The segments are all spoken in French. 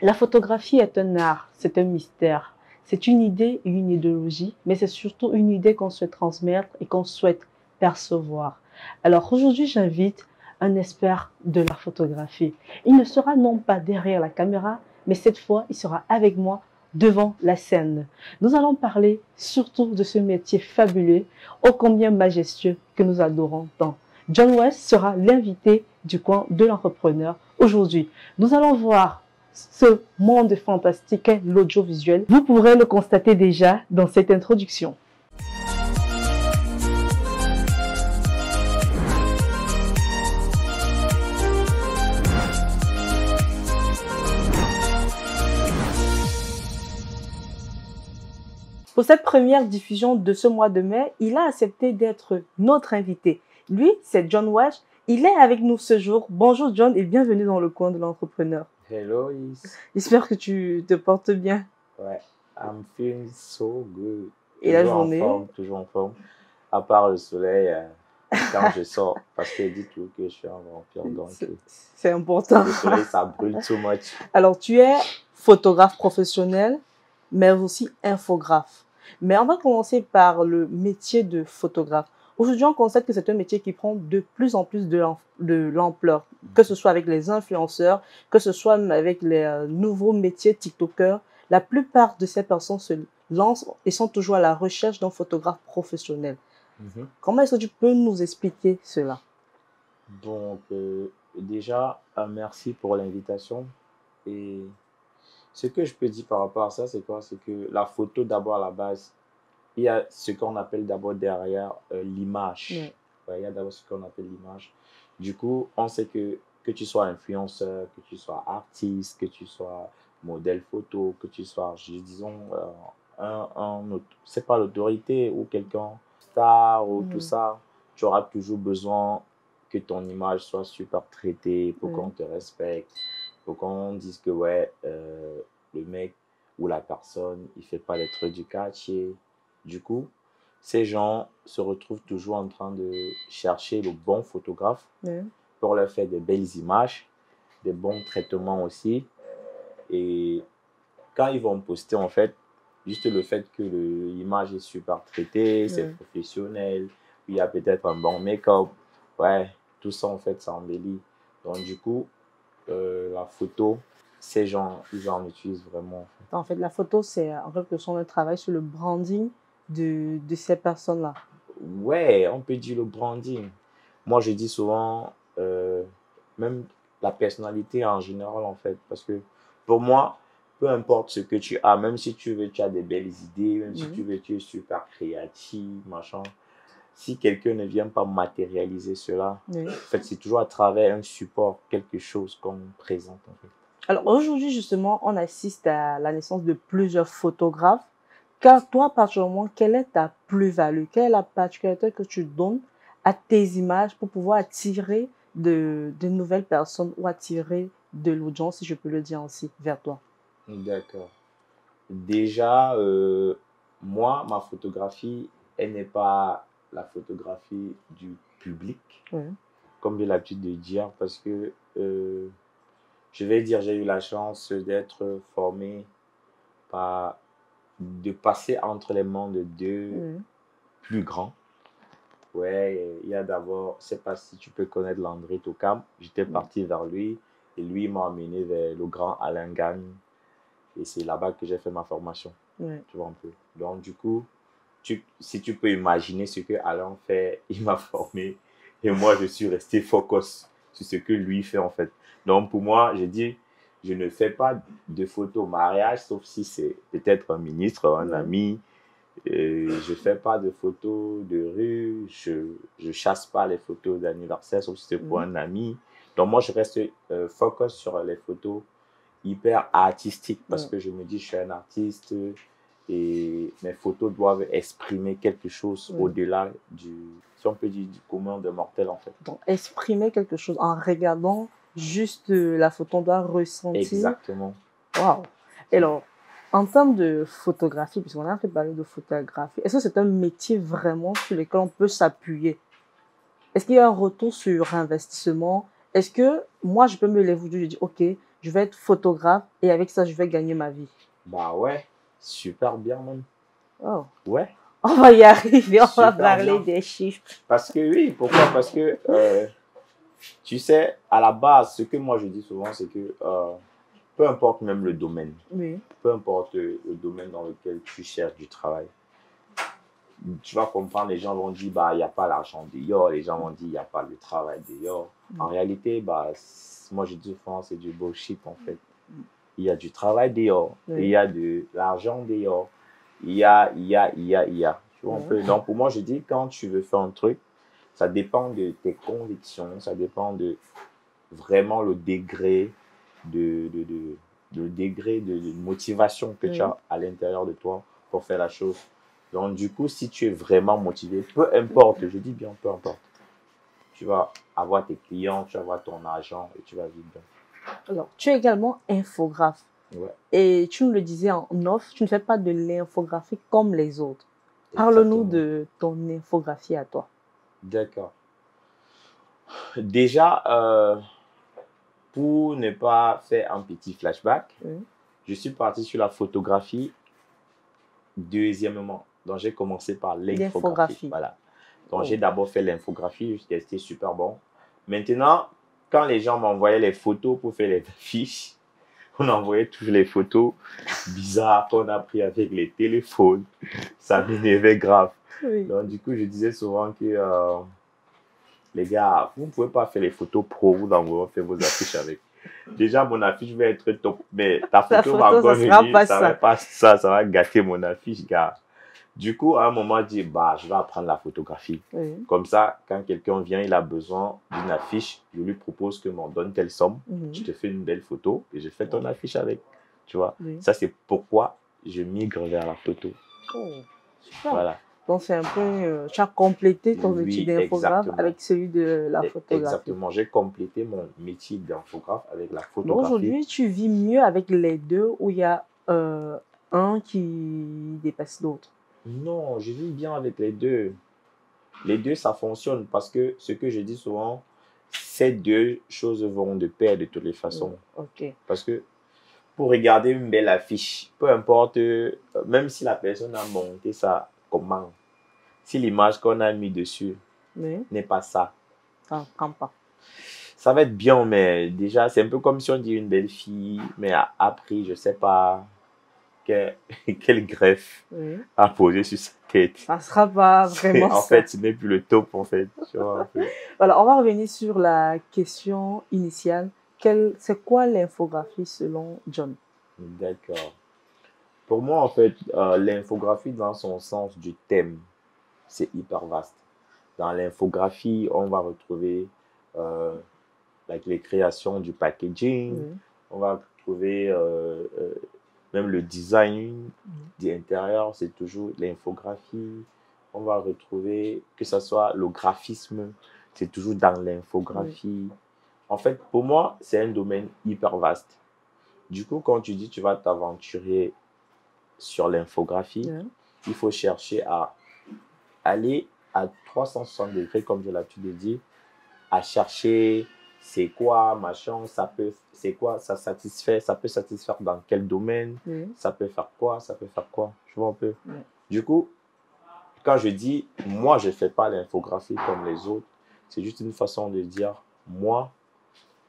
La photographie est un art, c'est un mystère. C'est une idée et une idéologie, mais c'est surtout une idée qu'on souhaite transmettre et qu'on souhaite percevoir. Alors aujourd'hui, j'invite un expert de la photographie. Il ne sera non pas derrière la caméra, mais cette fois, il sera avec moi devant la scène. Nous allons parler surtout de ce métier fabuleux, ô combien majestueux que nous adorons tant. John West sera l'invité du coin de l'entrepreneur aujourd'hui. Nous allons voir ce monde fantastique est l'audiovisuel. Vous pourrez le constater déjà dans cette introduction. Pour cette première diffusion de ce mois de mai, il a accepté d'être notre invité. Lui, c'est John Walsh. Il est avec nous ce jour. Bonjour John et bienvenue dans le coin de l'entrepreneur. Hello, Is. J'espère que tu te portes bien. Ouais, I'm feeling so good. Et la journée? Toujours en forme. À part le soleil, quand je sors, parce que dites-vous que je suis un vampire, donc c'est important. Le soleil, ça brûle too much. Alors, tu es photographe professionnel, mais aussi infographe. Mais on va commencer par le métier de photographe. Aujourd'hui, on constate que c'est un métier qui prend de plus en plus de l'ampleur, que ce soit avec les influenceurs, que ce soit avec les nouveaux métiers TikTokers. La plupart de ces personnes se lancent et sont toujours à la recherche d'un photographe professionnel. Comment est-ce que tu peux nous expliquer cela? Donc, déjà, merci pour l'invitation. Et ce que je peux dire par rapport à ça, c'est quoi? C'est que la photo, d'abord, à la base, il y a ce qu'on appelle d'abord derrière l'image. Ouais. Ouais, il y a d'abord ce qu'on appelle l'image. Du coup, on sait que tu sois influenceur, que tu sois artiste, que tu sois modèle photo, que tu sois, disons, c'est pas l'autorité ou quelqu'un star ou tout ça, tu auras toujours besoin que ton image soit super traitée pour qu'on te respecte, pour qu'on dise que ouais, le mec ou la personne, il fait pas les trucs du quartier. Du coup, ces gens se retrouvent toujours en train de chercher le bon photographe pour leur faire des belles images, des bons traitements aussi. Et quand ils vont poster, en fait, juste le fait que l'image est super traitée, c'est professionnel, il y a peut-être un bon make-up, ouais, tout ça, en fait, ça embellit. Donc, du coup, la photo, ces gens, ils en utilisent vraiment. En fait, la photo, c'est en quelque sorte un travail sur le branding de ces personnes-là. Ouais, on peut dire le branding. Moi, je dis souvent, même la personnalité en général, en fait, parce que pour moi, peu importe ce que tu as, même si tu veux, tu as des belles idées, même si tu veux, tu es super créatif, machin. Si quelqu'un ne vient pas matérialiser cela, en fait, c'est toujours à travers un support, quelque chose qu'on présente, en fait. Alors aujourd'hui, justement, on assiste à la naissance de plusieurs photographes. Car toi, particulièrement, quelle est ta plus-value? Quelle est la particularité que tu donnes à tes images pour pouvoir attirer de nouvelles personnes ou attirer de l'audience, si je peux le dire ainsi, vers toi? D'accord. Déjà, moi, ma photographie, elle n'est pas la photographie du public, comme j'ai l'habitude de dire, parce que je vais dire, j'ai eu la chance d'être formé de passer entre les mains de deux plus grands. Ouais, il y a d'abord, je ne sais pas si tu peux connaître Landry Tokam, j'étais parti vers lui et lui m'a amené vers le grand Alain Gagne et c'est là-bas que j'ai fait ma formation. Tu vois un peu. Donc du coup, si tu peux imaginer ce que Alain fait, il m'a formé et moi je suis resté focus sur ce que lui fait en fait. Donc pour moi, j'ai dit, je ne fais pas de photos mariage, sauf si c'est peut-être un ministre, un ami. Je ne fais pas de photos de rue, je ne chasse pas les photos d'anniversaire, sauf si c'est pour un ami. Donc moi, je reste focus sur les photos hyper artistiques parce que je me dis, je suis un artiste et mes photos doivent exprimer quelque chose au-delà si on peut dire, du commun des mortels en fait. Donc, exprimer quelque chose en regardant juste la photo, on doit ressentir. Exactement. Waouh! Alors, en termes de photographie, puisqu'on a fait parler de photographie, est-ce que c'est un métier vraiment sur lequel on peut s'appuyer? Est-ce qu'il y a un retour sur investissement? Est-ce que moi, je peux me lever aujourd'hui et dire, OK, je vais être photographe et avec ça, je vais gagner ma vie. Bah ouais, super bien même. Oh. Ouais. On va y arriver, on va Super parler bien. des chiffres. Parce que oui, pourquoi? Parce que tu sais, à la base, ce que moi je dis souvent, c'est que peu importe même le domaine, Oui. peu importe le domaine dans lequel tu cherches du travail, tu vas comprendre, les gens vont dire, bah, il n'y a pas l'argent dehors, les gens vont dire, il n'y a pas le travail dehors. En réalité, bah, moi je dis souvent, c'est du bullshit en fait. Il y a du travail dehors, Oui. il y a de l'argent dehors, il y a. Tu vois un peu. Donc pour moi, je dis, quand tu veux faire un truc, ça dépend de tes convictions, ça dépend de vraiment le degré de motivation que tu as à l'intérieur de toi pour faire la chose. Donc, du coup, si tu es vraiment motivé, peu importe, je dis bien peu importe, tu vas avoir tes clients, tu vas avoir ton argent et tu vas vivre bien. Alors, tu es également infographe. Ouais. Et tu nous le disais en off, tu ne fais pas de l'infographie comme les autres. Parle-nous de ton infographie à toi. D'accord. Déjà, pour ne pas faire un petit flashback, je suis parti sur la photographie deuxièmement. Donc, j'ai commencé par l'infographie. Voilà. Donc, j'ai d'abord fait l'infographie, c'était super bon. Maintenant, quand les gens m'envoyaient les photos pour faire les affiches, on envoyait toujours les photos bizarres qu'on a pris avec les téléphones. Ça m'énervait grave. Oui. Donc, du coup, je disais souvent que les gars, vous ne pouvez pas faire les photos pro, vous envoyez faire vos affiches avec. Déjà, mon affiche va être top, mais ta photo va encore venir, ça va pas ça va gâter mon affiche, gars. Du coup, à un moment, je dis, bah, je vais apprendre la photographie. Oui. Comme ça, quand quelqu'un vient, il a besoin d'une affiche, je lui propose que m'en donne telle somme, je te fais une belle photo et je fais ton affiche avec. Tu vois, ça, c'est pourquoi je migre vers la photo. Oh, super. Voilà. Donc, c'est un peu, tu as complété ton métier d'infographe avec celui de la photographie. Exactement, j'ai complété mon métier d'infographe avec la photographie. Aujourd'hui, tu vis mieux avec les deux ou il y a un qui dépasse l'autre? Non, je vis bien avec les deux. Les deux, ça fonctionne parce que ce que je dis souvent, ces deux choses vont de pair de toutes les façons. Okay. Parce que pour regarder une belle affiche, peu importe, même si la personne a monté ça comment, si l'image qu'on a mis dessus n'est pas ça, ça ne prend pas. Ça va être bien, mais déjà, c'est un peu comme si on dit une belle fille, mais après, je ne sais pas quel greffe à poser sur sa tête. Ça ne sera pas vraiment ça. En fait, ce n'est plus le top, en fait. Tu vois, en fait. Voilà, on va revenir sur la question initiale. C'est quoi l'infographie selon John? D'accord. Pour moi, en fait, l'infographie dans son sens du thème, c'est hyper vaste. Dans l'infographie, on va retrouver les créations du packaging, on va retrouver même le design d'intérieur, c'est toujours l'infographie. On va retrouver que ce soit le graphisme, c'est toujours dans l'infographie. En fait, pour moi, c'est un domaine hyper vaste. Du coup, quand tu dis tu vas t'aventurer sur l'infographie, il faut chercher à aller à 360 degrés, comme j'ai l'habitude de dire, à chercher c'est quoi, machin, c'est quoi, ça peut satisfaire dans quel domaine, ça peut faire quoi, tu vois un peu. Du coup, quand je dis, moi, je ne fais pas l'infographie comme les autres, c'est juste une façon de dire, moi,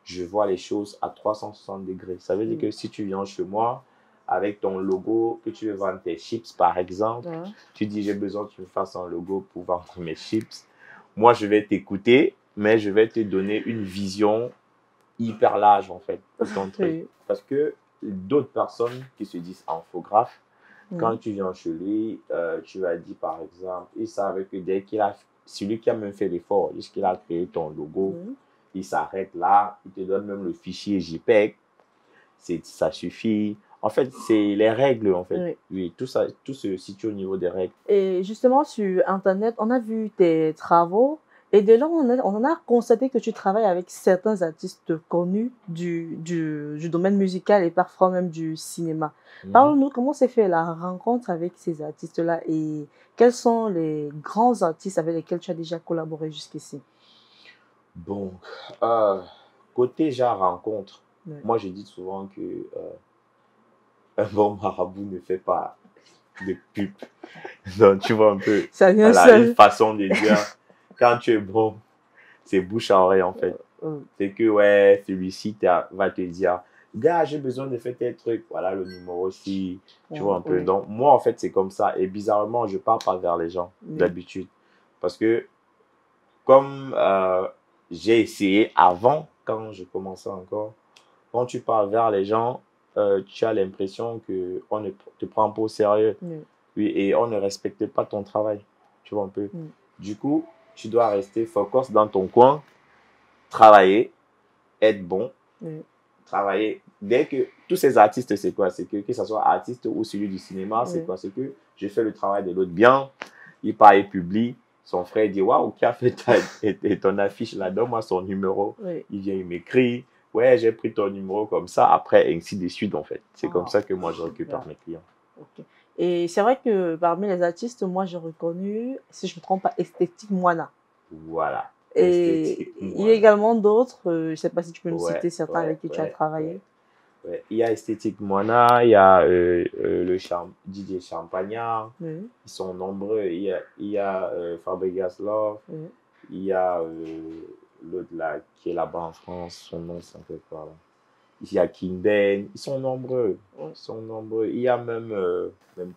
je vois les choses à 360 degrés. Ça veut dire que si tu viens chez moi, avec ton logo, que tu veux vendre tes chips, par exemple, tu dis, j'ai besoin que tu me fasses un logo pour vendre mes chips. Moi, je vais t'écouter, mais je vais te donner une vision hyper large, en fait, de ton truc. Parce que d'autres personnes qui se disent infographes, quand tu viens chez lui, tu vas dire, par exemple, ils savent que dès celui qui a même fait l'effort, jusqu'il a créé ton logo, il s'arrête là, il te donne même le fichier JPEG, ça suffit. En fait, c'est les règles, en fait. Oui, tout se situe au niveau des règles. Et justement, sur Internet, on a vu tes travaux et de là, on en a constaté que tu travailles avec certains artistes connus du domaine musical et parfois même du cinéma. Parle-nous, comment s'est fait la rencontre avec ces artistes-là et quels sont les grands artistes avec lesquels tu as déjà collaboré jusqu'ici? Bon, côté genre rencontre, Ouais. Moi, je dis souvent que un bon marabout ne fait pas de pub. Donc, tu vois un peu, Ça vient voilà, une seul. façon de dire, quand tu es bon, c'est bouche à oreille, en fait. C'est que, ouais, celui-ci va te dire, gars, j'ai besoin de faire tel truc. Voilà le numéro aussi. Tu vois un peu. Oui. Donc, moi, en fait, c'est comme ça. Et bizarrement, je pars pas vers les gens, d'habitude. Parce que, comme j'ai essayé avant, quand je commençais encore, quand tu pars vers les gens, tu as l'impression qu'on ne te prend pas au sérieux. Oui, et on ne respecte pas ton travail. Tu vois un peu. Du coup, tu dois rester focus dans ton coin, travailler, être bon, travailler. Dès que tous ces artistes, c'est quoi? C'est que ce soit artiste ou celui du cinéma, c'est quoi? C'est que je fais le travail de l'autre bien, il part et publie. Son frère dit, waouh, qui a fait ton affiche là? Donne-moi son numéro. Il vient, il m'écrit, ouais, j'ai pris ton numéro comme ça. Après, ainsi de suite, en fait. C'est comme ça que moi, je récupère mes clients. Et c'est vrai que parmi les artistes, moi, j'ai reconnu, si je ne me trompe pas, Esthétique Moana. Voilà. Et il y a également d'autres, je ne sais pas si tu peux me citer certains avec qui tu as travaillé. Ouais. Il y a Esthétique Moana, il y a le DJ Champagnard, ils sont nombreux. Il y a Fabregas Love, il y a l'autre là qui est là-bas en France, son nom c'est un peu quoi là. Il y a King Ben, ils sont nombreux. Ils sont nombreux. Il y a même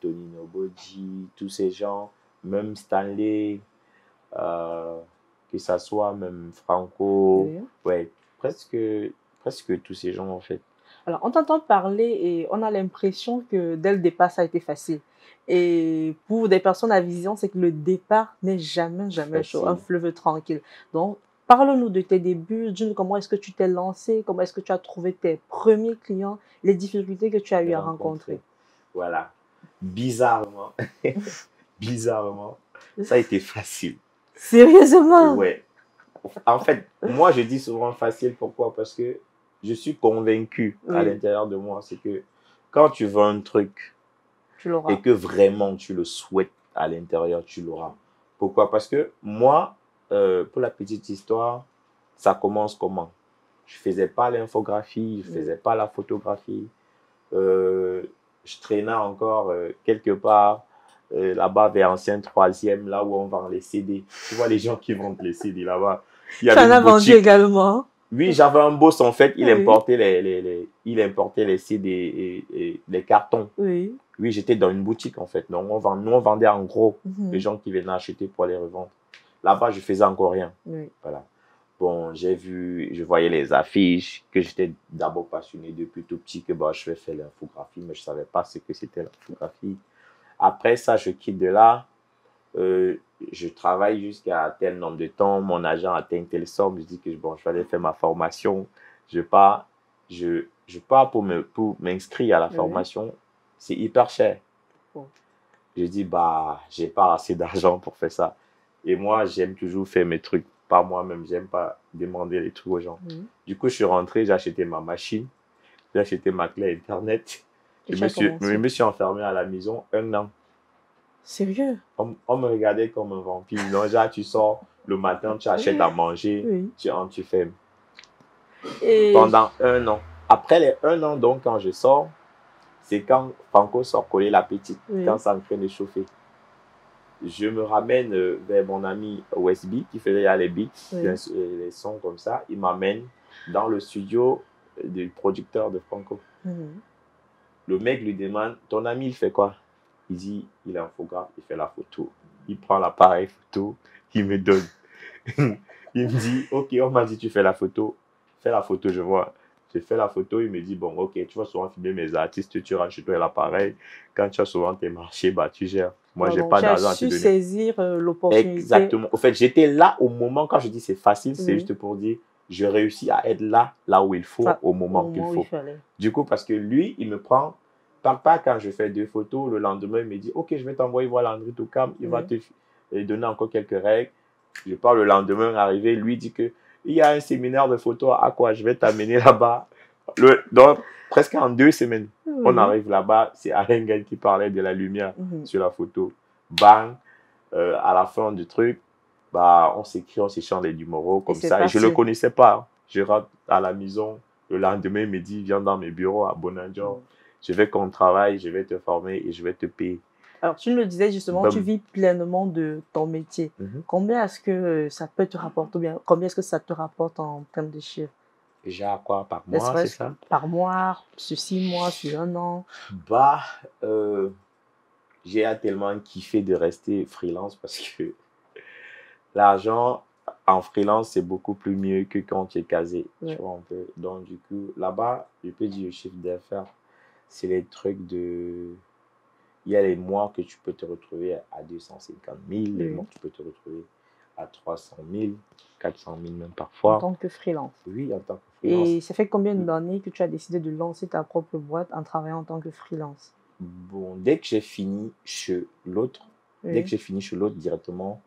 Tony Noboji, tous ces gens, même Stanley, que ça soit même Franco, ouais, presque tous ces gens en fait. Alors, on t'entend parler et on a l'impression que dès le départ, ça a été facile. Et pour des personnes à vision, c'est que le départ n'est jamais chaud, un fleuve tranquille. Donc, parle-nous de tes débuts, comment est-ce que tu t'es lancé, comment est-ce que tu as trouvé tes premiers clients, les difficultés que tu as eu à rencontrer. Voilà. Bizarrement, ça a été facile. Sérieusement? Ouais. En fait, moi, je dis souvent facile. Pourquoi? Parce que je suis convaincu à l'intérieur de moi, c'est que quand tu veux un truc et que vraiment tu le souhaites à l'intérieur, tu l'auras. Pourquoi? Parce que moi, pour la petite histoire, ça commence comment? Je faisais pas l'infographie, je faisais pas la photographie. Je traînais encore quelque part là-bas vers ancien troisième, là où on vend les CD. Tu vois les gens qui vendent les CD là-bas. Tu en as vendu également? Oui, j'avais un boss en fait, il importait il importait les CD et les cartons. Oui, j'étais dans une boutique en fait. Donc nous on vendait en gros les gens qui venaient acheter pour les revendre. Là-bas, je faisais encore rien. Voilà. Bon, je voyais les affiches, que j'étais d'abord passionné depuis tout petit, que je vais faire l'infographie, mais je ne savais pas ce que c'était l'infographie. Après ça, je quitte de là. Je travaille jusqu'à tel nombre de temps, mon agent atteint telle somme, je dis que bon, je vais aller faire ma formation. Je pars pour m'inscrire à la formation. C'est hyper cher. Je dis, j'ai pas assez d'argent pour faire ça. Et moi, j'aime toujours faire mes trucs par moi-même. J'aime pas demander les trucs aux gens. Du coup, je suis rentré, j'ai acheté ma machine, j'ai acheté ma clé Internet. Je me suis enfermé à la maison 1 an. Sérieux? On me regardait comme un vampire. Non, genre, tu sors le matin, tu achètes à manger, tu entres, tu fermes. Pendant 1 an. Après les 1 an, donc, quand je sors, c'est quand Franco sort coller la petite, quand ça me fait de chauffer. Je me ramène vers mon ami Westby qui faisait les beats, les sons comme ça. Il m'amène dans le studio du producteur de Franco. Le mec lui demande, ton ami, il fait quoi? Il dit, il est un photographe, il fait la photo. Il prend l'appareil photo, il me donne. Il me dit, ok, on m'a dit, tu fais la photo. Fais la photo, je vois. J'ai fait la photo, il me dit, bon, ok, tu vas souvent filmer mes artistes, tu rentres chez toi l'appareil. Quand tu as souvent tes marchés, tu gères. Moi, j'ai pas d'argent à te donner. Tu as su saisir l'opportunité. Exactement. En fait, j'étais là au moment, quand je dis c'est facile, c'est juste pour dire, je réussis à être là où il faut, au moment qu'il faut. Du coup, parce que lui, il me prend, pas quand je fais 2 photos, le lendemain, il me dit, ok, je vais t'envoyer voir Landry Toukam, il va te donner encore quelques règles. Je pars le lendemain, arrivé, lui dit que il y a un séminaire de photos à quoi je vais t'amener là-bas. Donc, presque en 2 semaines, on arrive là-bas, c'est Alain Gagne qui parlait de la lumière sur la photo. Bang, à la fin du truc, on s'écrit, on s'échange des numéros comme ça. Et je ne le connaissais pas. Je rentre à la maison, Le lendemain, il me dit, viens dans mes bureaux à Bonadjo. Je vais qu'on travaille, je vais te former et je vais te payer. Alors, tu le disais justement, tu vis pleinement de ton métier. Combien est-ce que ça peut te rapporter, ou bien combien est-ce que ça te rapporte en termes de chiffres? Déjà, quoi, par mois, c'est ça? Par mois, sur 6 mois, sur 1 an? Bah, j'ai tellement kiffé de rester freelance parce que l'argent en freelance, c'est beaucoup plus mieux que quand tu es casé. Tu vois un peu. Donc, du coup, là-bas, je peux dire le chiffre d'affaires, c'est les trucs de... Il y a les mois que tu peux te retrouver à 250 000, les mois que tu peux te retrouver à 300 000, 400 000 même parfois. En tant que freelance? Oui, en tant que freelance. Et ça fait combien d'années que tu as décidé de lancer ta propre boîte en travaillant en tant que freelance? Bon, dès que j'ai fini chez l'autre, directement,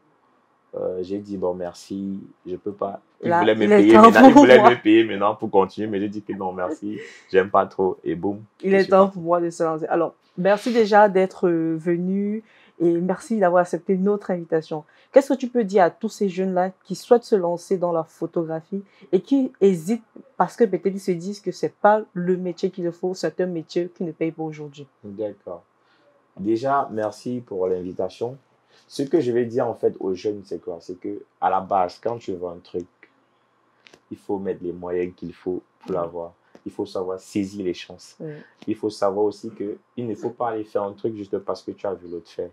j'ai dit, bon, merci, je peux pas. Il voulait me payer maintenant pour continuer, mais j'ai dit que non, merci, j'aime pas trop. Et boum. Il est temps pour moi de se lancer. Alors, merci déjà d'être venu et merci d'avoir accepté notre invitation. Qu'est-ce que tu peux dire à tous ces jeunes-là qui souhaitent se lancer dans la photographie et qui hésitent parce que peut-être ils se disent que c'est pas le métier qu'il faut, c'est un métier qui ne paye pas aujourd'hui? D'accord. Déjà, merci pour l'invitation. Ce que je vais dire en fait aux jeunes, c'est quoi? C'est que à la base, quand tu veux un truc, il faut mettre les moyens qu'il faut pour l'avoir. Il faut savoir saisir les chances. Il faut savoir aussi qu'il ne faut pas aller faire un truc juste parce que tu as vu l'autre faire.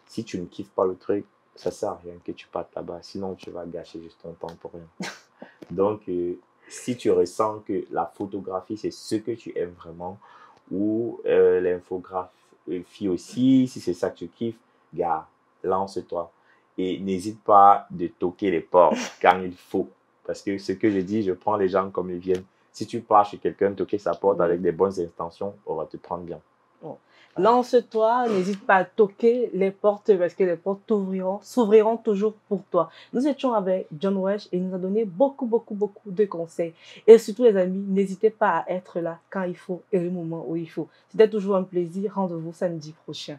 Si tu ne kiffes pas le truc, ça ne sert à rien que tu partes là-bas. Sinon, tu vas gâcher juste ton temps pour rien. Donc, si tu ressens que la photographie, c'est ce que tu aimes vraiment, ou l'infographie aussi, si c'est ça que tu kiffes, gars, lance-toi. Et n'hésite pas de toquer les portes quand il faut. Parce que ce que je dis, je prends les gens comme ils viennent. Si tu pars chez quelqu'un, toquer sa porte avec des bonnes intentions, on va te prendre bien. Bon. Lance-toi, n'hésite pas à toquer les portes parce que les portes s'ouvriront toujours pour toi. Nous étions avec John Wesh et il nous a donné beaucoup de conseils. Et surtout les amis, n'hésitez pas à être là quand il faut et au moment où il faut. C'était toujours un plaisir. Rendez-vous samedi prochain.